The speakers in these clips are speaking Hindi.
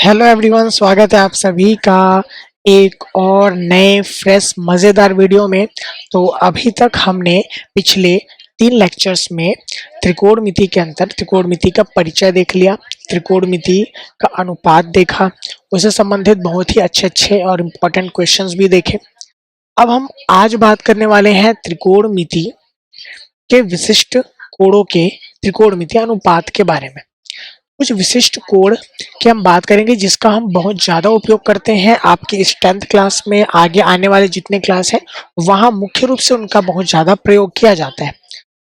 हेलो एवरीवन, स्वागत है आप सभी का एक और नए फ्रेश मज़ेदार वीडियो में। तो अभी तक हमने पिछले 3 लेक्चर्स में त्रिकोणमिति के अंदर त्रिकोणमिति का परिचय देख लिया, त्रिकोणमिति का अनुपात देखा, उससे संबंधित बहुत ही अच्छे और इम्पोर्टेंट क्वेश्चंस भी देखे। अब हम आज बात करने वाले हैं त्रिकोणमिति के विशिष्ट कोणों के त्रिकोणमिति अनुपात के बारे में। कुछ विशिष्ट कोण की हम बात करेंगे जिसका हम बहुत ज़्यादा उपयोग करते हैं आपकी इस 10th क्लास में, आगे आने वाले जितने क्लास हैं वहाँ मुख्य रूप से उनका बहुत ज़्यादा प्रयोग किया जाता है।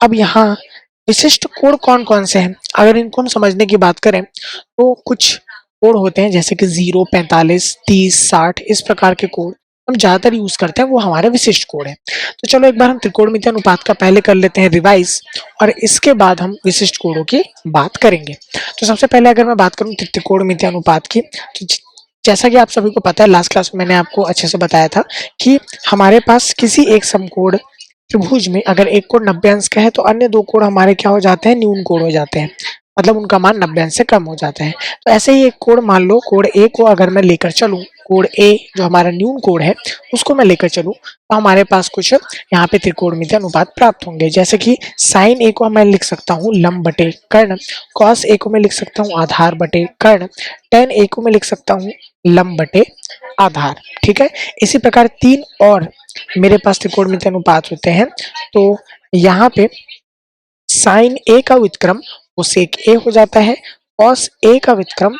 अब यहाँ विशिष्ट कोण कौन कौन से हैं, अगर इनको हम समझने की बात करें तो कुछ कोण होते हैं जैसे कि 0, 45, 30, 60 इस प्रकार के कोण हम ज़्यादातर यूज करते हैं, वो हमारे विशिष्ट कोण है। तो चलो एक बार हम त्रिकोणमिति अनुपात का पहले कर लेते हैं रिवाइज, और इसके बाद हम विशिष्ट कोणों की बात करेंगे। तो सबसे पहले अगर मैं बात करूं त्रिकोणमिति अनुपात की, तो जैसा कि आप सभी को पता है, लास्ट क्लास में मैंने आपको अच्छे से बताया था कि हमारे पास किसी एक समकोण त्रिभुज में अगर एक कोण 90 अंश का है तो अन्य दो कोण हमारे क्या हो जाते हैं, न्यून कोण हो जाते हैं, मतलब उनका मान 90 अंश से कम हो जाता है। तो ऐसे ही एक कोण, मान लो कोण ए को अगर मैं लेकर चलूं, कोण ए जो हमारा न्यून कोण है उसको मैं लेकर चलूं, तो हमारे पास कुछ यहाँ पे त्रिकोणमिति अनुपात प्राप्त होंगे। जैसे कि साइन ए को मैं लिख सकता हूँ लंब बटे कर्ण, कॉस ए को मैं लिख सकता हूँ आधार बटे कर्ण, टेन ए को मैं लिख सकता हूँ लंब बटे आधार। ठीक है, इसी प्रकार 3 और मेरे पास त्रिकोणमिति अनुपात होते हैं। तो यहाँ पे साइन ए का व्युत्क्रम वो सेक ए हो जाता है, कॉस ए का व्युत्क्रम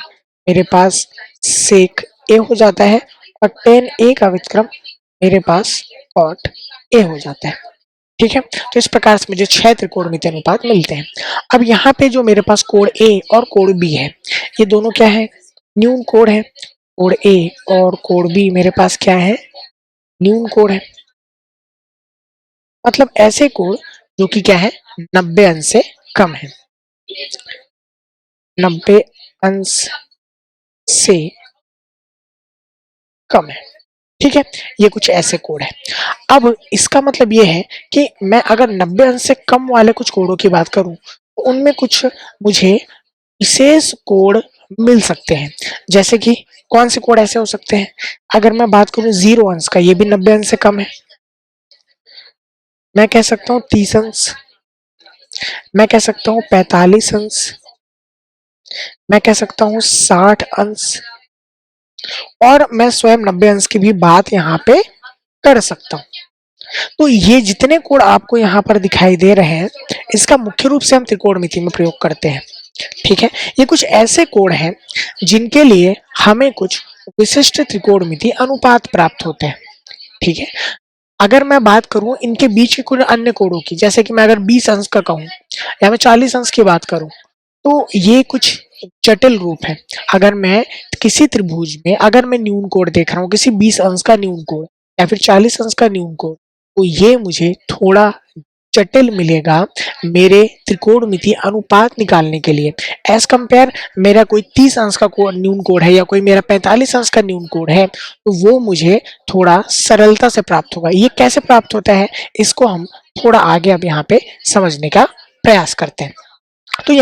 मेरे पास सेक ए हो जाता है, और टेन ए का व्युत्क्रम मेरे पास कॉट ए हो जाता है। ठीक है, तो इस प्रकार से मुझे 6 त्रिकोणमिति अनुपात मिलते हैं। अब यहाँ पे जो मेरे पास कोण ए और कोण बी है, ये दोनों क्या है, न्यून कोण है। कोण ए और कोण बी मेरे पास क्या है, न्यून कोण है, मतलब ऐसे कोण जो कि क्या है, 90 अंश से कम है, 90 अंश से कम है। ठीक है, ये कुछ ऐसे कोण है। अब इसका मतलब ये है कि मैं अगर 90 अंश से कम वाले कुछ कोणों की बात करूं तो उनमें कुछ मुझे विशेष कोण मिल सकते हैं। जैसे कि कौन से कोण ऐसे हो सकते हैं, अगर मैं बात करूं 0 अंश का, ये भी 90 अंश से कम है, मैं कह सकता हूँ 30 अंश, मैं कह सकता हूँ 45 अंश, मैं कह सकता हूँ 60 अंश, और मैं स्वयं 90 अंश की भी बात यहाँ पे कर सकता हूँ। तो ये जितने कोण आपको यहाँ पर दिखाई दे रहे हैं, इसका मुख्य रूप से हम त्रिकोणमिति में प्रयोग करते हैं। ठीक है, ये कुछ ऐसे कोण हैं जिनके लिए हमें कुछ विशिष्ट त्रिकोणमिति अनुपात प्राप्त होते हैं। ठीक है, अगर मैं बात करूं इनके बीच के कुछ अन्य कोणों की, जैसे कि मैं अगर 20 अंश का कहूं या मैं 40 अंश की बात करूं, तो ये कुछ जटिल रूप है। अगर मैं किसी त्रिभुज में अगर मैं न्यून कोण देख रहा हूँ, किसी 20 अंश का न्यून कोण या फिर 40 अंश का न्यून कोण, तो ये मुझे थोड़ा जटिल मिलेगा मेरे त्रिकोणमिति अनुपात निकालने के लिए, एज कंपेयर मेरा कोई 30 अंश का न्यून कोण है या कोई मेरा 45 अंश का न्यून कोण है, तो वो मुझे थोड़ा सरलता से प्राप्त होगा। ये कैसे प्राप्त होता है, इसको हम थोड़ा आगे अब यहाँ पे समझने का प्रयास करते हैं। तो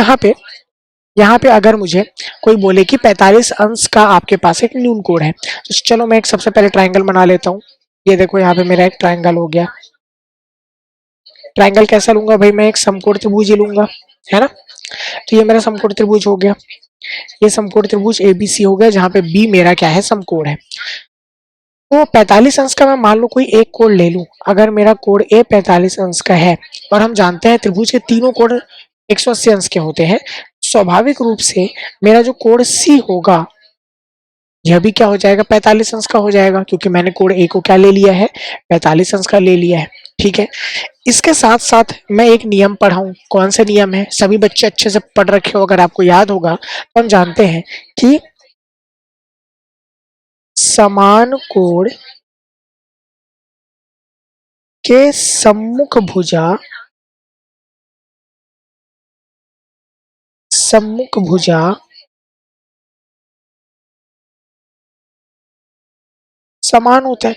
यहाँ पे अगर मुझे कोई बोले कि 45 अंश का आपके पास एक न्यून कोण है, तो चलो मैं एक सबसे पहले ट्राइंगल बना लेता हूँ। ये देखो यहाँ पे मेरा एक ट्राइंगल हो गया। ट्राइंगल कैसा लूंगा भाई, मैं एक समकोण त्रिभुज ही लूंगा, है ना। तो ये मेरा समकोण त्रिभुज हो गया, ये समकोण त्रिभुज एबीसी हो गया, जहाँ पे बी मेरा क्या है, समकोण है। तो 45 अंश का मैं मान लो कोई एक कोण ले लूं, अगर मेरा कोण ए 45 अंश का है, और हम जानते हैं त्रिभुज के तीनों कोण 180 अंश के होते हैं, स्वाभाविक रूप से मेरा जो कोण सी होगा यह भी क्या हो जाएगा, 45 अंश का हो जाएगा, क्योंकि मैंने कोण ए को क्या ले लिया है, 45 अंश का ले लिया है। ठीक है, इसके साथ साथ मैं एक नियम पढ़ाऊं, कौन सा नियम है, सभी बच्चे अच्छे से पढ़ रखे हो, अगर आपको याद होगा तो हम जानते हैं कि समान कोण के सम्मुख भुजा समान होता है।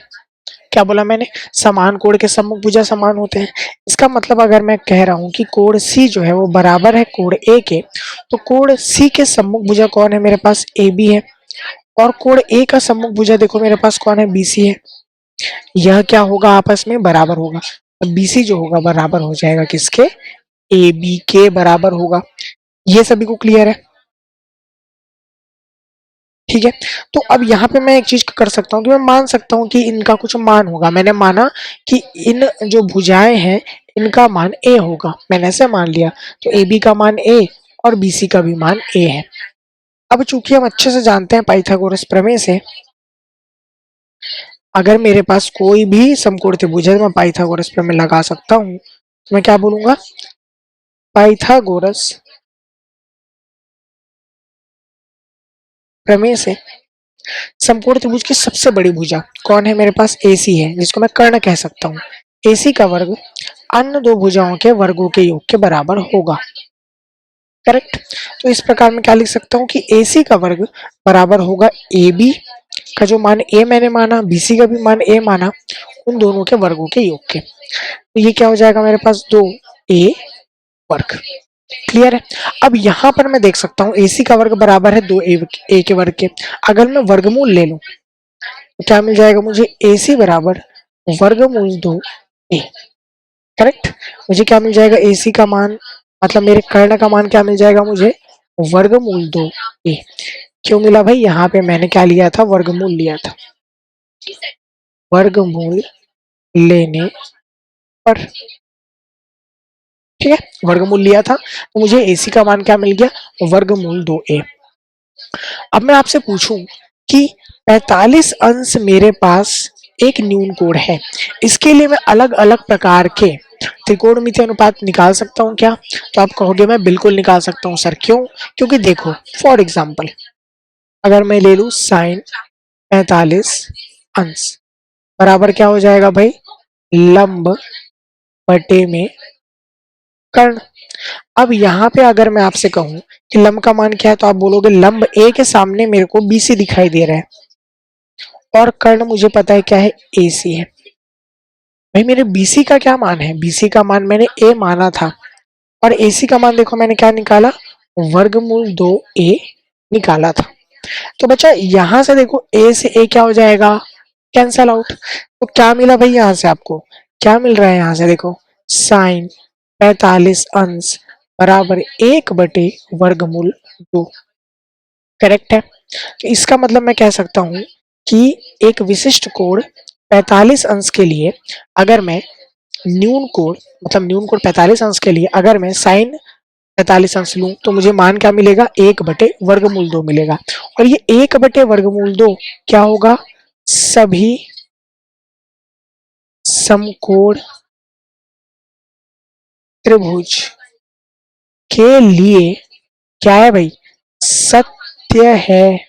क्या बोला मैंने, समान कोण के सम्मुख भुजा समान होते हैं। इसका मतलब अगर मैं कह रहा हूं कि कोण सी जो है वो बराबर है कोण ए के, तो कोण सी के सम्मुख भुजा कौन है, मेरे पास ए बी है। और कोण ए का सम्मुख भुजा देखो मेरे पास कौन है, बीसी है। यह क्या होगा, आपस में बराबर होगा। बीसी जो होगा बराबर हो जाएगा किसके, ए बी के बराबर होगा। ये सभी को क्लियर है, ठीक है। तो अब यहाँ पे मैं एक चीज कर सकता हूँ कि मैं मान सकता हूँ कि इनका कुछ मान होगा। मैंने माना कि इन जो भुजाएं हैं इनका मान ए होगा, मैंने ऐसे मान लिया। तो ए बी का मान ए और बी सी का भी मान ए है। अब चूंकि हम अच्छे से जानते हैं पाइथागोरस प्रमेय से, अगर मेरे पास कोई भी समकोण त्रिभुज है तो मैं पाइथागोरस प्रमेय लगा सकता हूँ। तो मैं क्या बोलूंगा, पाइथागोरस प्रमेय से समकोण त्रिभुज की सबसे बड़ी भुजा कौन है, मेरे पास एसी है, जिसको मैं कर्ण कह सकता हूँ। एसी का वर्ग अन्य दो भुजाओं के वर्गों के योग के बराबर होगा, करेक्ट। तो इस प्रकार मैं क्या लिख सकता हूँ कि एसी का वर्ग बराबर होगा ए बी का जो मान ए मैंने माना, बीसी का भी मान ए माना, उन दोनों के वर्गों के योग के। तो ये क्या हो जाएगा मेरे पास, 2a वर्ग। क्लियर है। अब यहाँ पर मैं देख सकता हूँ एसी का वर्ग बराबर है 2a के वर्ग के। अगर मैं वर्गमूल ले लूं तो क्या मिल जाएगा मुझे, एसी बराबर वर्गमूल 2a, करेक्ट। मुझे क्या मिल जाएगा, एसी का मान मतलब मेरे कर्ण का मान क्या मिल जाएगा मुझे, वर्गमूल 2a। क्यों मिला भाई, यहाँ पे मैंने क्या लिया था, वर्गमूल लिया था। वर्गमूल लेने पर, ठीक है, वर्गमूल लिया था तो मुझे एसी का मान क्या मिल गया, वर्गमूल 2a। अब मैं आपसे पूछूं कि 45 अंश मेरे पास एक न्यून कोण है, इसके लिए मैं अलग अलग प्रकार के त्रिकोणमितीय अनुपात निकाल सकता हूँ क्या? तो आप कहोगे मैं बिल्कुल निकाल सकता हूँ सर, क्यों? क्योंकि देखो फॉर एग्जाम्पल अगर मैं ले लूं साइन 45 अंश बराबर क्या हो जाएगा भाई, लंब बटे में कर्ण। अब यहाँ पे अगर मैं आपसे कहूं कि लंब का मान क्या है तो आप बोलोगे लंब ए के सामने मेरे को बीसी दिखाई दे रहा है और कर्ण मुझे पता है क्या है, एसी है। भाई मेरे बीसी का क्या मान है, बीसी का मान मैंने ए माना था और एसी का मान देखो मैंने क्या निकाला, वर्गमूल 2a निकाला था। तो बच्चा यहाँ से देखो ए से ए क्या हो जाएगा, कैंसल आउट। तो क्या मिला भाई, यहाँ से आपको क्या मिल रहा है, यहाँ से देखो साइन 45 अंश बराबर 1 बटे वर्गमूल 2, करेक्ट है। तो इसका मतलब मैं कह सकता हूँ कि एक विशिष्ट कोण 45 अंश के लिए अगर मैं न्यून कोण मतलब न्यून कोण 45 अंश के लिए अगर मैं साइन 45 अंश लूं तो मुझे मान क्या मिलेगा, 1/वर्गमूल 2 मिलेगा। और ये 1/वर्गमूल 2 क्या होगा, सभी समकोण त्रिभुज के लिए क्या है भाई, सत्य है।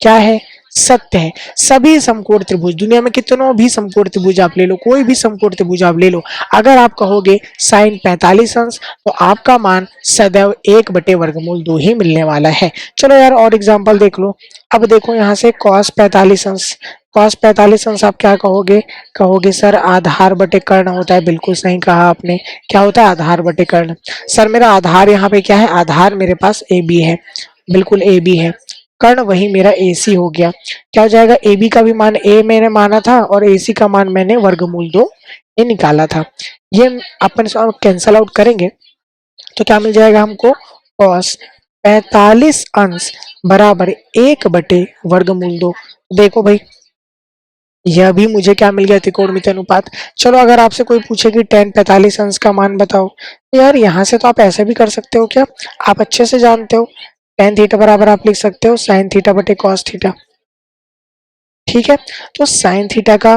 क्या है, सत्य है। सभी समकोण त्रिभुज, दुनिया में कितनों भी समकोण त्रिभुज आप ले लो, कोई भी समकोण त्रिभुज आप ले लो, अगर आप कहोगे साइन 45 अंश तो आपका मान सदैव 1/वर्गमूल 2 ही मिलने वाला है। चलो यार और एग्जांपल देख लो। अब देखो यहाँ से cos 45 अंश, cos 45 अंश आप क्या कहोगे, कहोगे सर आधार बटे कर्ण होता है। बिल्कुल सही कहा आपने, क्या होता है, आधार बटे कर्ण। सर मेरा आधार यहाँ पे क्या है, आधार मेरे पास ए बी है, बिल्कुल ए बी है, कर्ण वही मेरा AC हो गया। क्या हो जाएगा, AB का भी मान A मैंने माना था और AC का मान मैंने वर्गमूल 2 ये निकाला था। ये अपन कैंसल आउट करेंगे तो क्या मिल जाएगा हमको, cos 45 अंश बराबर 1/वर्गमूल 2। देखो भाई यह भी मुझे क्या मिल गया, त्रिकोणमितीय अनुपात। चलो अगर आपसे कोई पूछे कि tan 45 अंश का मान बताओ तो यार यहाँ से तो आप ऐसे भी कर सकते हो, क्या आप अच्छे से जानते हो tan थीटा बराबर आप लिख सकते हो साइन थीटा बटे कॉस थीटा, ठीक है। तो साइन थीटा का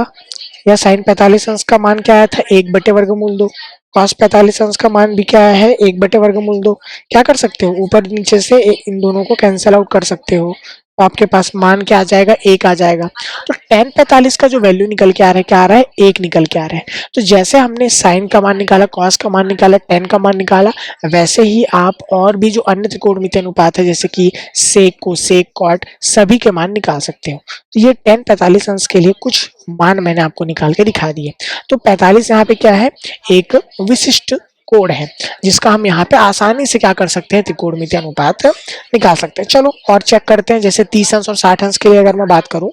या साइन 45 अंश का मान क्या आया था, 1/वर्गमूल 2। कॉस 45 अंश का मान भी क्या है, 1/वर्गमूल 2। क्या कर सकते हो, ऊपर नीचे से इन दोनों को कैंसिल आउट कर सकते हो तो आपके पास मान क्या आ जाएगा, 1 आ जाएगा। तो tan 45 का जो वैल्यू निकल के आ रहा है क्या आ रहा है, 1 निकल के आ रहा है। तो जैसे हमने साइन का मान निकाला, कॉस का मान निकाला, tan का मान निकाला, वैसे ही आप और भी जो अन्य त्रिकोणमितीय अनुपात है जैसे कि सेक कोसेक कॉट सभी के मान निकाल सकते हो। तो ये tan 45 अंश के लिए कुछ मान मैंने आपको निकाल के दिखा दिए। तो 45 यहाँ पे क्या है, एक विशिष्ट कोण है, जिसका हम यहाँ पे आसानी से क्या कर सकते हैं, त्रिकोणमितीय अनुपात निकाल सकते हैं। चलो और चेक करते हैं। जैसे 30 अंश और 60 अंश के लिए अगर मैं बात करूं,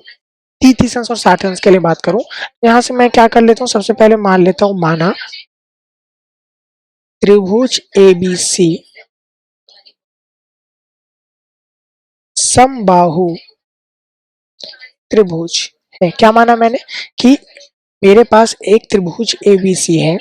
30 अंश और 60 अंश के लिए बात करूं, यहाँ से मैं क्या कर लेता हूँ, सबसे पहले मान लेता हूँ, माना त्रिभुज ABC समबाहु त्रिभुज है। क्या माना मैंने कि मेरे पास एक त्रिभुज ABC है।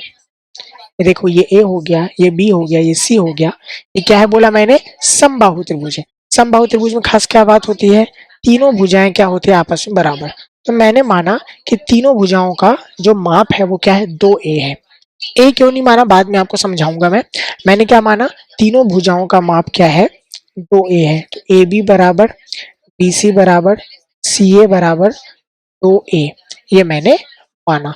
देखो ये A हो गया, ये B हो गया, ये C हो गया। ये क्या है बोला मैंने, समबाहु त्रिभुज है। समबाहु त्रिभुज में खास क्या बात होती है, तीनों भुजाएं क्या होती है, आपस में बराबर। तो मैंने माना कि तीनों भुजाओं का जो माप है वो क्या है, 2a है। ए क्यों नहीं माना, बाद में आपको समझाऊंगा मैं। मैंने क्या माना, तीनों भुजाओं का माप क्या है, 2a है। तो AB बराबर BC बराबर CA बराबर 2a, ये मैंने माना।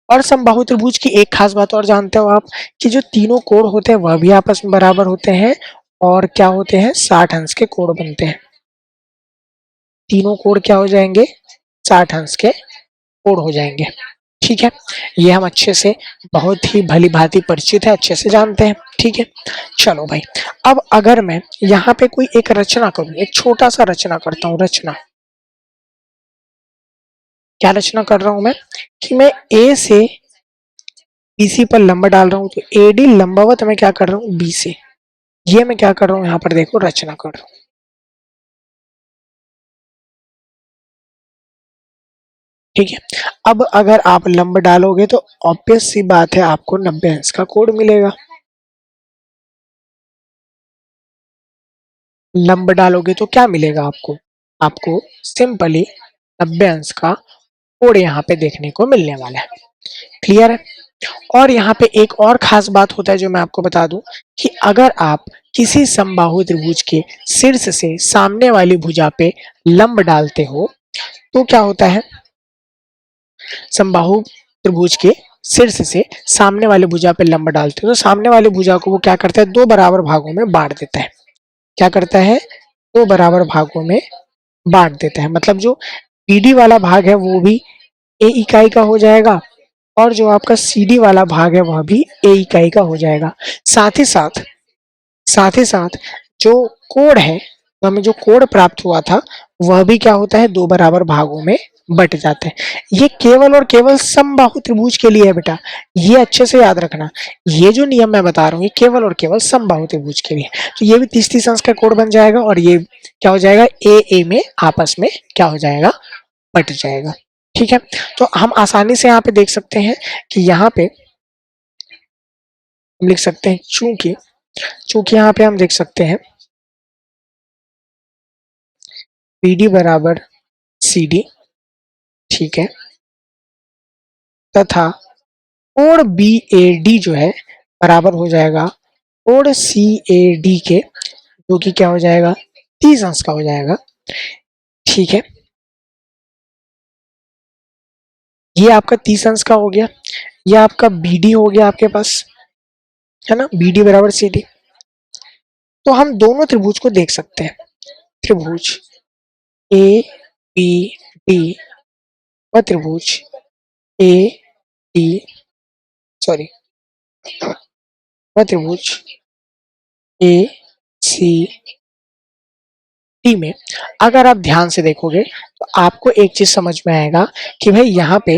और समबाहु त्रिभुज की एक खास बात और जानते हो आप, कि जो तीनों कोण होते हैं वह भी आपस में बराबर होते हैं, और क्या होते हैं, 60 अंश के कोण बनते हैं। तीनों कोण क्या हो जाएंगे, 60 अंश के कोण हो जाएंगे। ठीक है, ये हम अच्छे से, बहुत ही भली भांति परिचित है, अच्छे से जानते हैं। ठीक है, चलो भाई, अब अगर मैं यहाँ पे कोई एक रचना करूं, एक छोटा सा रचना करता हूँ, रचना, क्या रचना कर रहा हूं मैं, कि मैं A से BC पर लंब डाल रहा हूँ, तो AD लंबवत मैं क्या कर रहा हूँ, B से। ये मैं क्या कर रहा हूँ, यहाँ पर देखो रचना कर रहा हूँ। ठीक है, अब अगर आप लंब डालोगे तो ऑब्वियस सी बात है, आपको 90 अंश का कोण मिलेगा। लंब डालोगे तो क्या मिलेगा आपको, आपको सिंपली 90 अंश का कोण यहाँ पे देखने को मिलने वाला है। क्लियर है। और यहाँ पे एक और खास बात होता है जो मैं आपको बता दूं, कि अगर आप किसी समबाहु त्रिभुज के शीर्ष से सामने वाली भुजा पे लंब डालते हो, तो क्या होता है, समबाहु त्रिभुज के शीर्ष से सामने वाली भुजा पे लंब डालते हो, तो सामने वाली भुजा को वो क्या करता है, 2 बराबर भागों में बांट देता है। क्या करता है, 2 बराबर भागों में बांट देता है। मतलब जो BD वाला भाग है वो भी A इकाई का हो जाएगा, और जो आपका CD वाला भाग है वह भी A इकाई का हो जाएगा। साथ ही साथ जो कोण है, तो हमें जो कोण प्राप्त हुआ था वह भी क्या होता है, 2 बराबर भागों में बट जाता है। ये केवल और केवल समबाहु त्रिभुज के लिए है बेटा, ये अच्छे से याद रखना। ये जो नियम मैं बता रहा हूँ ये केवल और केवल समबाहु त्रिभुज के लिए। तो ये भी 30-30 अंश का कोण बन जाएगा, और ये क्या हो जाएगा, A में आपस में क्या हो जाएगा, बट जाएगा। ठीक है, तो हम आसानी से यहाँ पे देख सकते हैं कि यहाँ पे हम लिख सकते हैं, चूंकि यहाँ पे हम देख सकते हैं BD बराबर CD, ठीक है, तथा कोण BAD जो है बराबर हो जाएगा कोण CAD के, जो कि क्या हो जाएगा, 30 अंश का हो जाएगा। ठीक है, ये आपका 30 अंश का हो गया। ये आपका BD हो गया आपके पास, है ना, BD बराबर CD। तो हम दोनों त्रिभुज को देख सकते हैं, त्रिभुज ABD व त्रिभुज AD, सॉरी, व त्रिभुज ACD में अगर आप ध्यान से देखोगे तो आपको एक चीज समझ में आएगा कि भाई यहाँ पे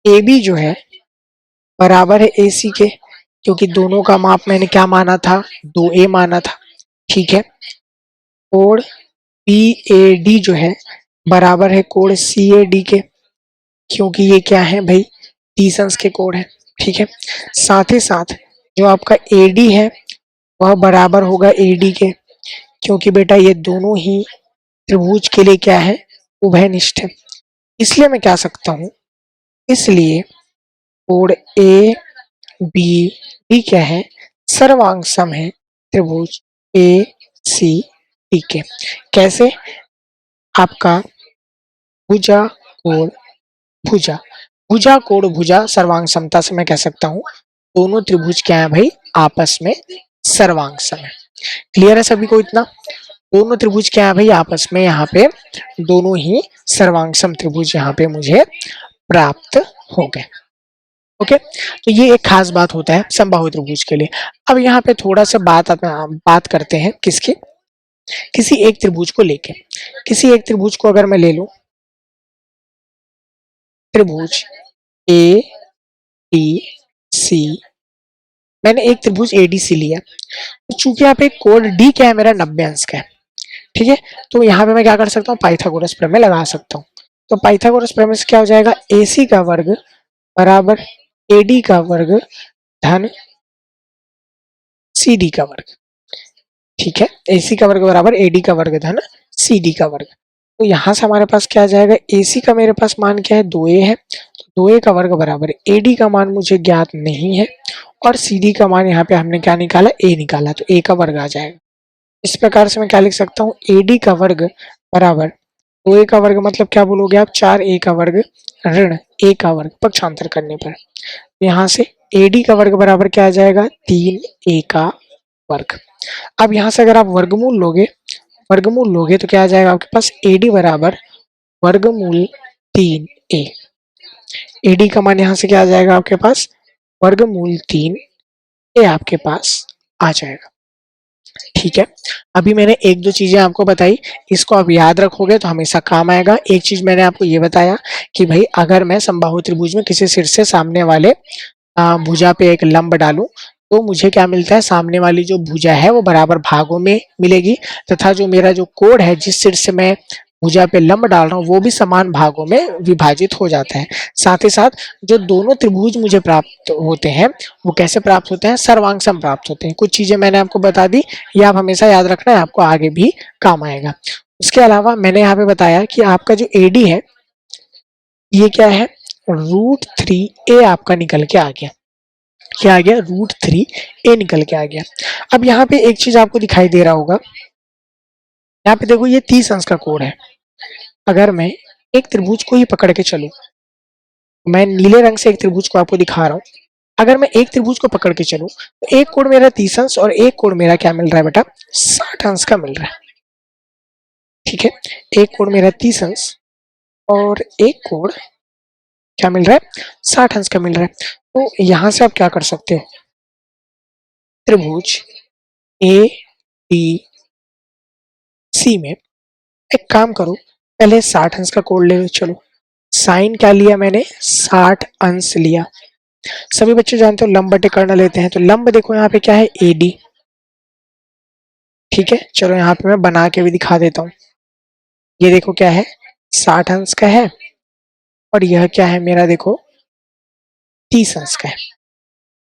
AB जो है बराबर है AC के, क्योंकि दोनों का माप मैंने क्या माना था, 2a माना था। ठीक है, कोण BAD जो है बराबर है कोण CAD के, क्योंकि ये क्या है भाई, 30 अंश के कोण है। ठीक है, साथ ही साथ जो आपका AD है वह बराबर होगा AD के, क्योंकि बेटा ये दोनों ही त्रिभुज के लिए क्या है, उभयनिष्ठ है। इसलिए मैं क्या सकता हूँ, इसलिए कोण ABD क्या है, सर्वांग सम है त्रिभुज ACD के। कैसे, आपका भुजा कोण भुजा, भुजा कोण भुजा सर्वांग समता से मैं कह सकता हूँ दोनों त्रिभुज क्या है भाई, आपस में सर्वांग सम है। क्लियर है सभी को इतना, दोनों त्रिभुज क्या है भाई, आपस में यहाँ पे दोनों ही सर्वांग सम त्रिभुज यहाँ पे मुझे प्राप्त हो गए। ओके, तो ये एक खास बात होता है समबाहु त्रिभुज के लिए। अब यहाँ पे थोड़ा सा बात करते हैं किसकी, किसी एक त्रिभुज को लेके। किसी एक त्रिभुज को अगर मैं ले लूं, त्रिभुज ए डी सी, मैंने एक त्रिभुज एडीसी लिया, तो चूंकि यहाँ पे कोण डी क्या है मेरा 90 अंश का है, ठीक है, तो यहाँ पे मैं क्या कर सकता हूँ, पाइथागोरस प्रमेय लगा सकता हूँ। तो पाइथागोरस प्रमेय से क्या हो जाएगा, AC का वर्ग बराबर AD का वर्ग धन CD का वर्ग, ठीक है, AC का वर्ग बराबर AD का वर्ग धन CD का वर्ग। तो यहाँ से हमारे पास क्या आ जाएगा, AC का मेरे पास मान क्या है, 2A है, तो 2A का वर्ग बराबर AD का मान मुझे ज्ञात नहीं है, और CD का मान यहाँ पे हमने क्या निकाला, A निकाला, तो A का वर्ग आ जाएगा। इस प्रकार से मैं क्या लिख सकता हूँ, AD का वर्ग बराबर 2A का वर्ग मतलब क्या बोलोगे आप, 4A का वर्ग ऋण A का वर्ग पक्षांतर करने पर। यहाँ से AD का वर्ग बराबर क्या आ जाएगा, 3A का वर्ग। अब यहाँ से अगर आप वर्गमूल लोगे तो क्या आ जाएगा आपके पास, AD बराबर वर्गमूल 3A। AD का मान यहाँ से क्या आ जाएगा आपके पास, वर्गमूल 3A आपके पास आ जाएगा, ठीक है। अभी मैंने एक दो चीजें आपको बताई, इसको आप याद रखोगे तो हमेशा काम आएगा। एक चीज मैंने आपको ये बताया कि भाई अगर मैं समबाहु त्रिभुज में किसी शीर्ष से सामने वाले भुजा पे एक लंब डालूं तो मुझे क्या मिलता है, सामने वाली जो भुजा है वो बराबर भागों में मिलेगी, तथा जो मेरा जो कोण है जिस शीर्ष से मैं भुजा पे लंब डाल रहा हूँ वो भी समान भागों में विभाजित हो जाता है। साथ ही साथ जो दोनों त्रिभुज मुझे प्राप्त होते हैं वो कैसे प्राप्त होते हैं, सर्वांग सम प्राप्त होते हैं। कुछ चीजें मैंने आपको बता दी, ये आप हमेशा याद रखना है, आपको आगे भी काम आएगा। उसके अलावा मैंने यहाँ पे बताया कि आपका जो AD है ये क्या है, √3A आपका निकल के आ गया, क्या आ गया, √3A निकल के आ गया। अब यहाँ पे एक चीज आपको दिखाई दे रहा होगा, यहाँ पे देखो ये 30 अंश का कोण है। अगर मैं एक त्रिभुज को ही पकड़ के चलूं, मैं नीले रंग से एक त्रिभुज को आपको दिखा रहा हूँ, अगर मैं एक त्रिभुज को पकड़ के चलूं तो एक कोण मेरा 30 अंश और एक कोण मेरा क्या मिल रहा है बेटा, 60 अंश का मिल रहा है, ठीक है। एक कोण मेरा 30 अंश और एक कोण क्या मिल रहा है, 60 अंश का मिल रहा है। तो यहाँ से आप क्या कर सकते हो, त्रिभुज ADC में एक काम करो, पहले 60 अंश का कोण ले लो, चलो साइन क्या लिया मैंने, 60 अंश लिया। सभी बच्चे जानते हो लंब बटे कर्ण लेते हैं, तो लंब देखो यहाँ पे क्या है, AD, ठीक है। चलो यहाँ पे मैं बना के भी दिखा देता हूँ, ये देखो क्या है, 60 अंश का है और यह क्या है मेरा देखो 30 अंश का है।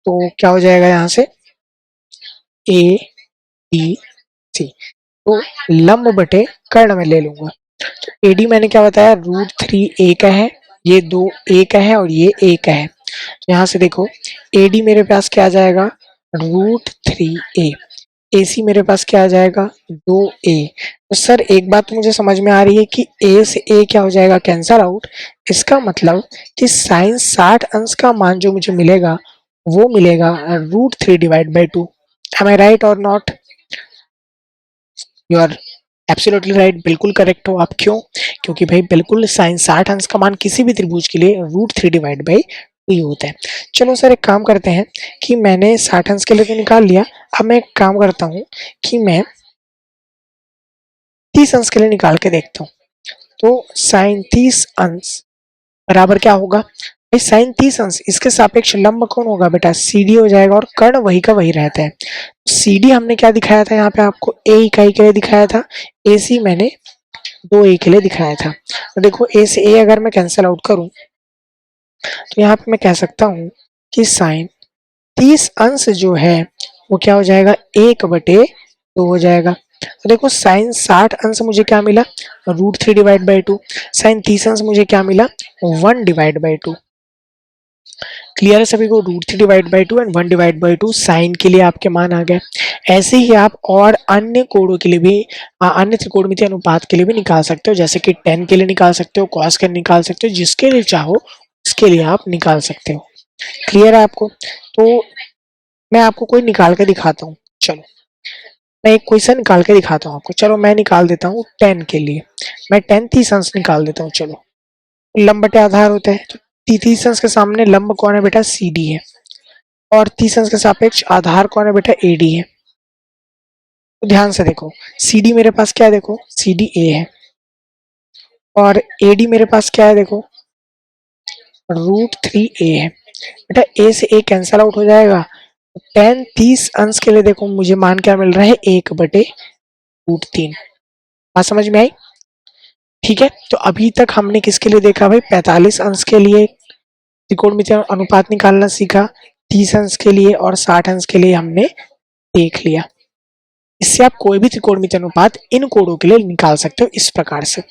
तो क्या हो जाएगा यहाँ से, ADC, तो लंब बटे कर्ण में ले लूंगा। तो AD मैंने क्या बताया, √3A का है, ये 2A का है और ये A का है। तो यहाँ से देखो AD मेरे पास क्या आ जाएगा, √3A, AC मेरे पास क्या आ जाएगा, 2A। तो सर एक बात तो मुझे समझ में आ रही है कि A से A क्या हो जाएगा, कैंसल आउट। इसका मतलब कि साइन 60 अंश का मान जो मुझे मिलेगा वो मिलेगा √3/2। एम आई राइट और not, you are absolutely right, बिल्कुल करेक्ट हो आप। क्यों, क्योंकि भाई बिल्कुल साइन 60 अंश का मान किसी भी त्रिभुज के लिए √3/2 होता है। चलो सर एक काम करते हैं कि मैंने 60 अंश के लिए तो निकाल लिया, अब मैं एक काम करता हूँ कि मैं 30 अंश के लिए निकाल के देखता हूँ। तो साइन 30 अंश बराबर क्या होगा, भाई साइन 30 अंश इसके सापेक्ष लंब कौन होगा बेटा, CD हो जाएगा, और कर्ण वही का वही रहता है। CD हमने क्या दिखाया था यहाँ पे आपको, A इकाई के लिए दिखाया था, AC मैंने 2A के लिए दिखाया था। तो देखो A से A अगर मैं कैंसिल आउट करूं तो यहाँ पे मैं कह सकता हूँ कि साइन 30 अंश जो है वो क्या हो जाएगा, 1/2 हो जाएगा। तो देखो साइन 60 अंश मुझे क्या मिला, √3/2, साइन 30 अंश मुझे क्या मिला, 1/2। क्लियर है सभी को, √3/2 एंड 1/2 साइन के लिए आपके मान आ गए। ऐसे ही आप और अन्य कोणों के लिए भी, अन्य त्रिकोणमितीय अनुपात के लिए भी निकाल सकते हो, जैसे कि tan के लिए निकाल सकते हो, cos के लिए निकाल सकते हो, जिसके लिए चाहो उसके लिए आप निकाल सकते हो। क्लियर है आपको, तो मैं आपको कोई निकाल के दिखाता हूँ, चलो मैं एक क्वेश्चन निकाल के दिखाता हूँ आपको। चलो मैं निकाल देता हूँ tan के लिए, मैं tan 30 अंश निकाल देता हूँ। चलो लंब बटे आधार होता है, तो 30 अंश के सामने लंब कौन है बेटा? CD है। और 30 अंश के सापेक्ष आधार कौन है बेटा? AD है। तो ध्यान से देखो, CD मेरे पास क्या है? देखो CD A है और AD मेरे पास क्या है? देखो √3A है। बेटा A से A कैंसल आउट हो जाएगा। tan 30 अंश के लिए देखो मुझे मान क्या मिल रहा है? 1/√3। बात समझ में आई? ठीक है, तो अभी तक हमने किसके लिए देखा भाई? 45 अंश के लिए त्रिकोणमितीय अनुपात निकालना सीखा, 30 अंश के लिए और 60 अंश के लिए हमने देख लिया। इससे आप कोई भी त्रिकोणमितीय अनुपात इन कोणों के लिए निकाल सकते हो इस प्रकार से।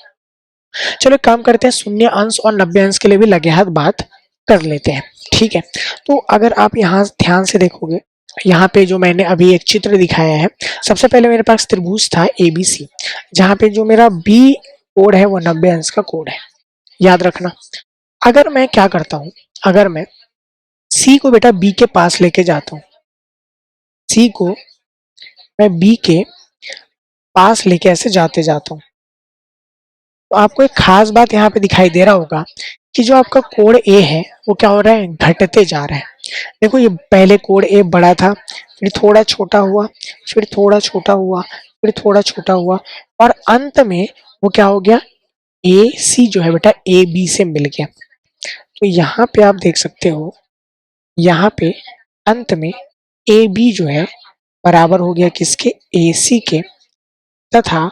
चलो एक काम करते हैं, 0 अंश और 90 अंश के लिए भी लगे हाथ बात कर लेते हैं। ठीक है, तो अगर आप यहाँ ध्यान से देखोगे, यहाँ पे जो मैंने अभी एक चित्र दिखाया है, सबसे पहले मेरे पास त्रिभुज था ABC, जहाँ पे जो मेरा B कोण है वो 90 अंश का कोण है, याद रखना। अगर मैं क्या करता हूँ, अगर मैं C को बेटा B के पास लेके जाता हूँ, C को मैं B के पास लेके ऐसे जाते जाता हूँ, तो आपको एक खास बात यहाँ पे दिखाई दे रहा होगा कि जो आपका कोण A है वो क्या हो रहा है? घटते जा रहा है। देखो ये पहले कोण A बड़ा था, फिर थोड़ा छोटा हुआ, फिर थोड़ा छोटा हुआ, फिर थोड़ा छोटा हुआ और अंत में वो क्या हो गया? AC जो है बेटा AB से मिल गया। तो यहाँ पे आप देख सकते हो, यहाँ पे अंत में AB जो है बराबर हो गया किसके? AC के, तथा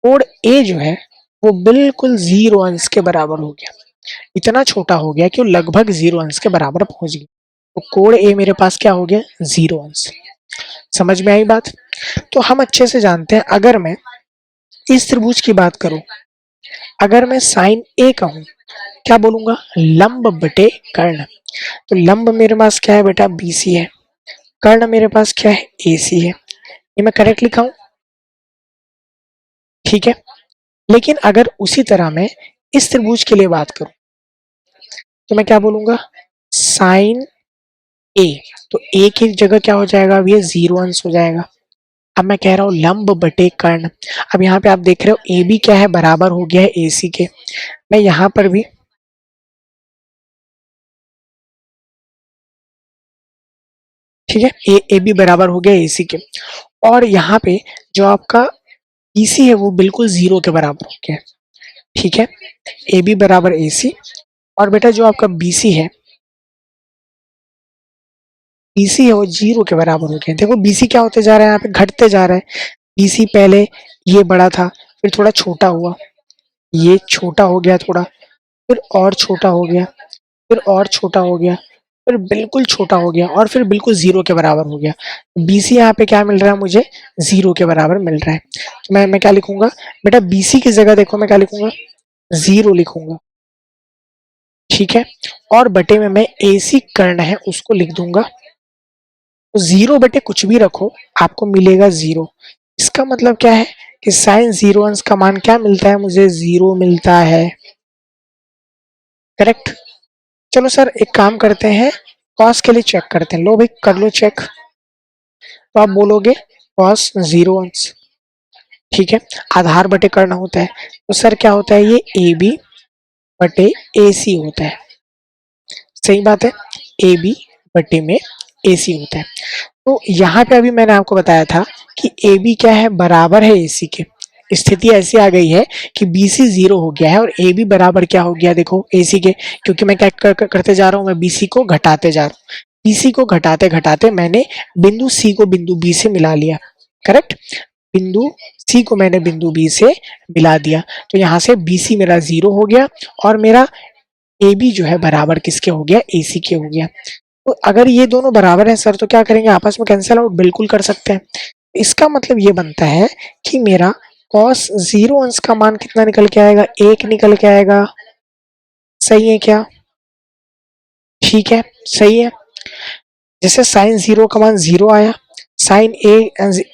कोण A जो है वो बिल्कुल 0 अंश के बराबर हो गया। इतना छोटा हो गया कि वो लगभग 0 अंश के बराबर पहुंच गया। तो कोण A मेरे पास क्या हो गया? 0 अंश। समझ में आई बात? तो हम अच्छे से जानते हैं, अगर मैं इस त्रिभुज की बात करूं, अगर मैं साइन A कहूं, क्या बोलूंगा? लंब बटे कर्ण। तो लंब मेरे पास क्या है बेटा? BC है। कर्ण मेरे पास क्या है? AC है। ये मैं करेक्ट लिखा हूं? ठीक है, लेकिन अगर उसी तरह मैं इस त्रिभुज के लिए बात करूं तो मैं क्या बोलूंगा? Sign A। तो A की जगह क्या हो जाएगा? अब ये 0 अंश हो जाएगा। अब मैं कह रहा हूँ लंब बटे कर्ण। अब यहाँ पे आप देख रहे हो AB क्या है? बराबर हो गया है AC के। मैं यहाँ पर भी ठीक है, AB बराबर हो गया AC के, और यहाँ पे जो आपका BC है वो बिल्कुल 0 के बराबर हो गया। ठीक है, AB बराबर AC, और बेटा जो आपका BC है, BC है वो 0 के बराबर हो गया। देखो BC क्या होते जा रहा है? यहाँ पे घटते जा रहा है। BC पहले ये बड़ा था, फिर थोड़ा छोटा हुआ, ये छोटा हो गया थोड़ा, फिर और छोटा हो गया, फिर और छोटा हो गया, फिर बिल्कुल छोटा हो गया और फिर बिल्कुल 0 के बराबर हो गया। BC यहाँ पे क्या मिल रहा है मुझे? 0 के बराबर मिल रहा है। तो मैं क्या लिखूंगा बेटा? BC की जगह देखो मैं क्या लिखूंगा? 0 लिखूंगा। ठीक है, और बटे में मैं AC कर्ण है उसको लिख दूंगा। तो 0 बटे कुछ भी रखो आपको मिलेगा 0। इसका मतलब क्या है कि साइन 0 अंश का मान क्या मिलता है? मुझे 0 मिलता है। करेक्ट। चलो सर एक काम करते हैं, कॉस के लिए चेक करते हैं। लो भाई कर लो चेक। तो आप बोलोगे कॉस 0 अंश, ठीक है, आधार बटे कर्ण होता है। तो सर क्या होता है? ये AB बटे AC होता है। सही बात है, AB बटे में AC होता है। तो यहाँ पे अभी मैंने आपको बताया था कि AB क्या है? बराबर है AC के। स्थिति ऐसी आ गई है कि BC 0 हो गया है और AB बराबर क्या हो गया? देखो AC के, क्योंकि मैं क्या करते जा रहा हूँ? मैं BC को घटाते जा रहा हूँ। BC को घटाते घटाते मैंने बिंदु C को बिंदु B से मिला लिया। करेक्ट, बिंदु C को मैंने बिंदु B से मिला दिया। तो यहाँ से BC मेरा 0 हो गया और मेरा AB जो है बराबर किसके हो गया? AC के हो गया। तो अगर ये दोनों बराबर हैं सर तो क्या करेंगे? आपस में कैंसिल आउट बिल्कुल कर सकते हैं। इसका मतलब ये बनता है कि मेरा कॉस 0 अंश का मान कितना निकल के आएगा? 1 निकल के आएगा। सही है क्या? ठीक है, सही है। जैसे साइन 0 का मान 0 आया, साइन ए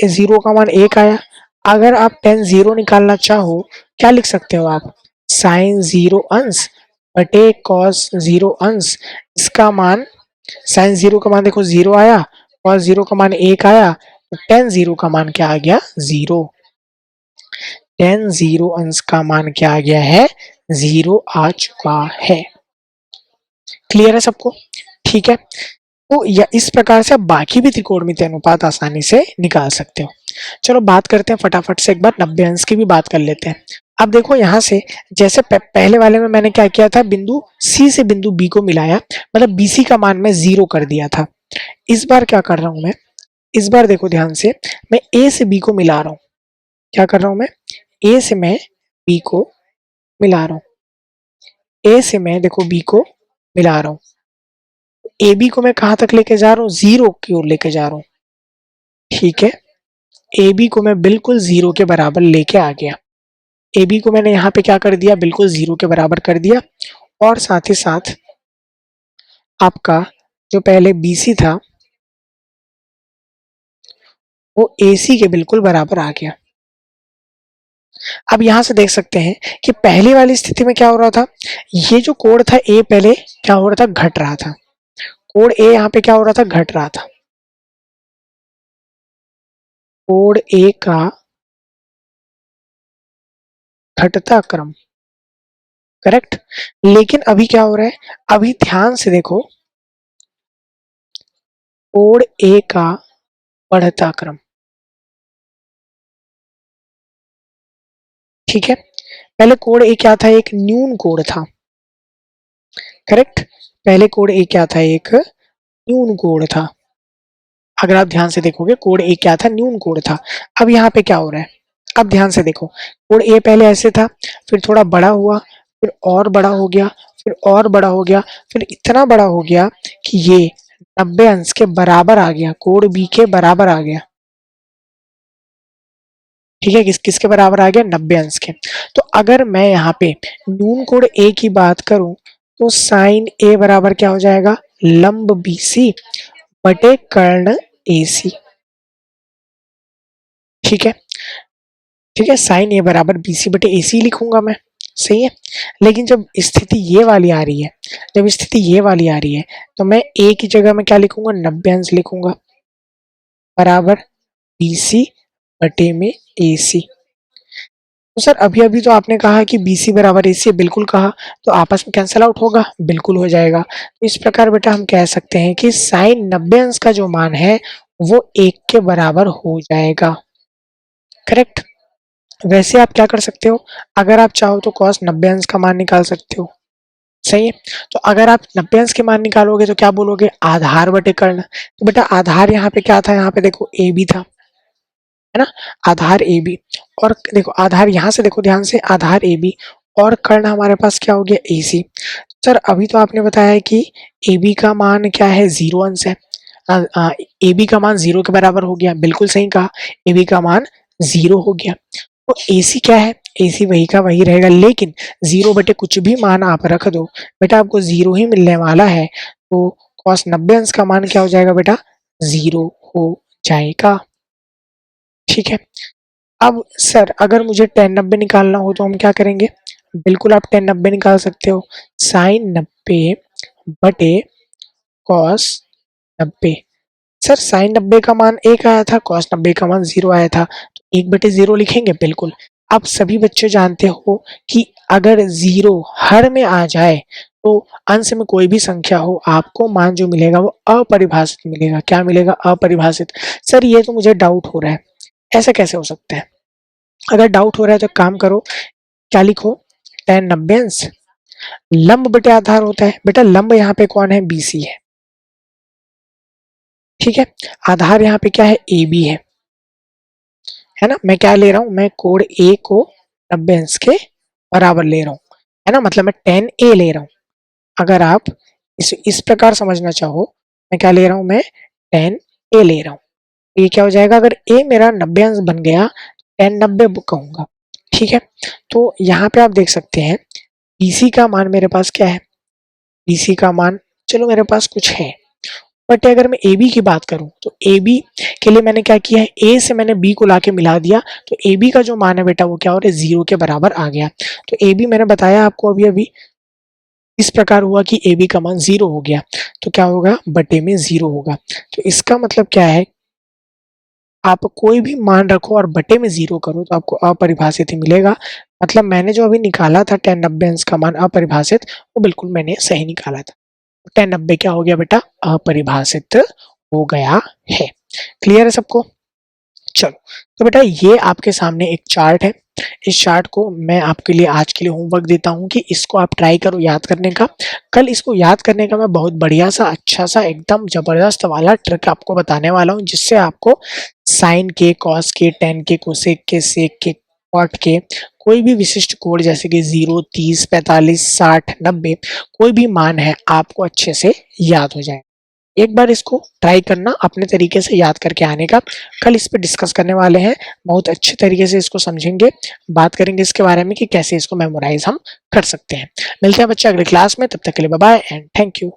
0 का मान 1 आया। अगर आप टेन 0 निकालना चाहो क्या लिख सकते हो आप? साइन 0 अंश बटे कॉस 0 अंश। इसका मान, साइन 0 का मान देखो 0 आया, कॉस 0 का मान 1 आया, तो टेन 0 का मान क्या आ गया? 0। टेन 0 अंश का मान क्या आ गया है? 0 आ चुका है। क्लियर है सबको? ठीक है, तो या इस प्रकार से आप बाकी भी त्रिकोणमितीय अनुपात आसानी से निकाल सकते हो। चलो बात करते हैं फटाफट से, एक बार 90 अंश की भी बात कर लेते हैं। अब देखो यहाँ से, जैसे पहले वाले में मैंने क्या किया था, बिंदु सी से बिंदु बी को मिलाया, मतलब बीसी का मान मैं 0 कर दिया था। इस बार क्या कर रहा हूं मैं, इस बार देखो ध्यान से, मैं ए से बी को मिला रहा हूँ। क्या कर रहा हूं मैं, ए से मैं बी को मिला रहा हूँ, ए से मैं देखो बी को मिला रहा हूँ। ए बी को मैं कहाँ तक लेके जा रहा हूँ, 0 की ओर लेके जा रहा हूँ। ठीक है, ए बी को मैं बिल्कुल 0 के बराबर लेके आ गया। ए बी को मैंने यहाँ पे क्या कर दिया, बिल्कुल 0 के बराबर कर दिया। और साथ ही साथ आपका जो पहले BC था वो AC के बिल्कुल बराबर आ गया। अब यहाँ से देख सकते हैं कि पहली वाली स्थिति में क्या हो रहा था, ये जो कोण था A पहले क्या हो रहा था, घट रहा था। कोण A यहाँ पे क्या हो रहा था, घट रहा था। कोण A का घटता क्रम, करेक्ट। लेकिन अभी क्या हो रहा है, अभी ध्यान से देखो, कोण A का बढ़ता क्रम। ठीक है, पहले कोण A क्या था, एक न्यून कोण था, करेक्ट। पहले कोण A क्या था, एक न्यून कोण था। अगर आप ध्यान से देखोगे कोण A क्या था, न्यून कोण था। अब यहाँ पे क्या हो रहा है, अब ध्यान से देखो, कोण A पहले ऐसे था, फिर थोड़ा बड़ा हुआ, फिर और बड़ा हो गया, फिर और बड़ा हो गया, फिर इतना बड़ा हो गया कि ये 90 अंश के बराबर आ गया, कोण B के बराबर आ गया। ठीक है, किसके बराबर आ गया, 90 अंश के। तो अगर मैं यहाँ पे न्यून कोण A की बात करूं तो साइन A बराबर क्या हो जाएगा, लंब BC बटे कर्ण AC। ठीक है, ठीक है, साइन A बराबर BC बटे AC लिखूंगा मैं, सही है। लेकिन जब स्थिति ये वाली आ रही है, जब स्थिति ये वाली आ रही है, तो मैं A की जगह में क्या लिखूंगा, 90 अंश लिखूंगा, बराबर BC बटे में AC। तो सर अभी अभी तो आपने कहा कि BC बराबर AC, बिल्कुल कहा, तो आपस में कैंसल आउट होगा, बिल्कुल हो जाएगा। तो इस प्रकार बेटा हम कह सकते हैं कि साइन 90 अंश का जो मान है वो 1 के बराबर हो जाएगा, करेक्ट। वैसे आप क्या कर सकते हो, अगर आप चाहो तो cos 90 अंश का मान निकाल सकते हो, सही है। तो अगर आप 90 अंश के मान निकालोगे तो क्या बोलोगे, आधार बटे कर्ण। तो बेटा आधार यहाँ पे क्या था, यहाँ पे देखो AB था, है ना, आधार AB। और देखो आधार यहाँ से देखो ध्यान से, आधार AB और कर्ण हमारे पास क्या हो गया, AC। सर अभी तो आपने बताया है कि AB का मान क्या है, 0 अंश है। AB का मान 0 के बराबर हो गया, बिल्कुल सही कहा, AB का मान 0 हो गया। तो AC क्या है, AC वही का वही रहेगा, लेकिन 0 बटे कुछ भी मान आप रख दो बेटा आपको 0 ही मिलने वाला है। तो cos 90 अंश का मान क्या हो जाएगा बेटा, 0 हो जाएगा। ठीक है, अब सर अगर मुझे tan 90 निकालना हो तो हम क्या करेंगे, बिल्कुल आप tan 90 निकाल सकते हो, sin 90 बटे cos 90। सर साइन 90 का मान 1 आया था, cos 90 का मान 0 आया था, तो 1 बटे 0 लिखेंगे, बिल्कुल। आप सभी बच्चे जानते हो कि अगर 0 हर में आ जाए तो अंश में कोई भी संख्या हो, आपको मान जो मिलेगा वो अपरिभाषित मिलेगा। क्या मिलेगा, अपरिभाषित। सर ये तो मुझे डाउट हो रहा है, ऐसा कैसे हो सकता है। अगर डाउट हो रहा है तो काम करो, क्या लिखो, tan 90 अंश लंब बटे आधार होता है। बेटा लंब यहाँ पे कौन है, BC ठीक है, आधार यहाँ पे क्या है, AB है ना। मैं क्या ले रहा हूँ, मैं कोण A को 90 अंश के बराबर ले रहा हूँ, है ना, मतलब मैं tan A ले रहा हूँ। अगर आप इस प्रकार समझना चाहो, मैं क्या ले रहा हूँ, मैं tan A ले रहा हूँ। ये क्या हो जाएगा, अगर A मेरा 90 अंश बन गया, tan 90 कहूंगा। ठीक है, तो यहाँ पे आप देख सकते हैं BC का मान मेरे पास क्या है, BC का मान चलो मेरे पास कुछ है, बट अगर मैं AB की बात करूं तो AB के लिए मैंने क्या किया है, A से मैंने B को लाके मिला दिया, तो AB का जो मान है बेटा वो क्या हो रहा है, 0 के बराबर आ गया। तो AB मैंने बताया आपको अभी अभी इस प्रकार हुआ कि AB का मान 0 हो गया, तो क्या होगा, बटे में 0 होगा। तो इसका मतलब क्या है, आप कोई भी मान रखो और बटे में 0 करो तो आपको अपरिभाषित ही मिलेगा। मतलब मैंने जो अभी निकाला था tan 90 अंश का मान अपरिभाषित, वो बिल्कुल मैंने सही निकाला था। tan 90 क्या हो गया बेटा, अपरिभाषित हो गया है। क्लियर है सबको? चलो, तो बेटा ये आपके सामने एक चार्ट है। इस चार्ट को मैं आपके लिए आज के लिए होमवर्क देता हूँ कि इसको आप ट्राई करो याद करने का। कल इसको याद करने का मैं बहुत बढ़िया सा, अच्छा सा, एकदम जबरदस्त वाला ट्रिक आपको बताने वाला हूँ, जिससे आपको साइन के, कॉस के, टेन के, कोसेक के, सेक के, कॉट के कोई भी विशिष्ट कोड जैसे कि 0, 30, 45, 60, 90 कोई भी मान है आपको अच्छे से याद हो जाए। एक बार इसको ट्राई करना अपने तरीके से याद करके आने का। कल इस पे डिस्कस करने वाले हैं, बहुत अच्छे तरीके से इसको समझेंगे, बात करेंगे इसके बारे में कि कैसे इसको मेमोराइज हम कर सकते हैं। मिलते हैं बच्चे अगले क्लास में, तब तक के लिए bye bye and thank you.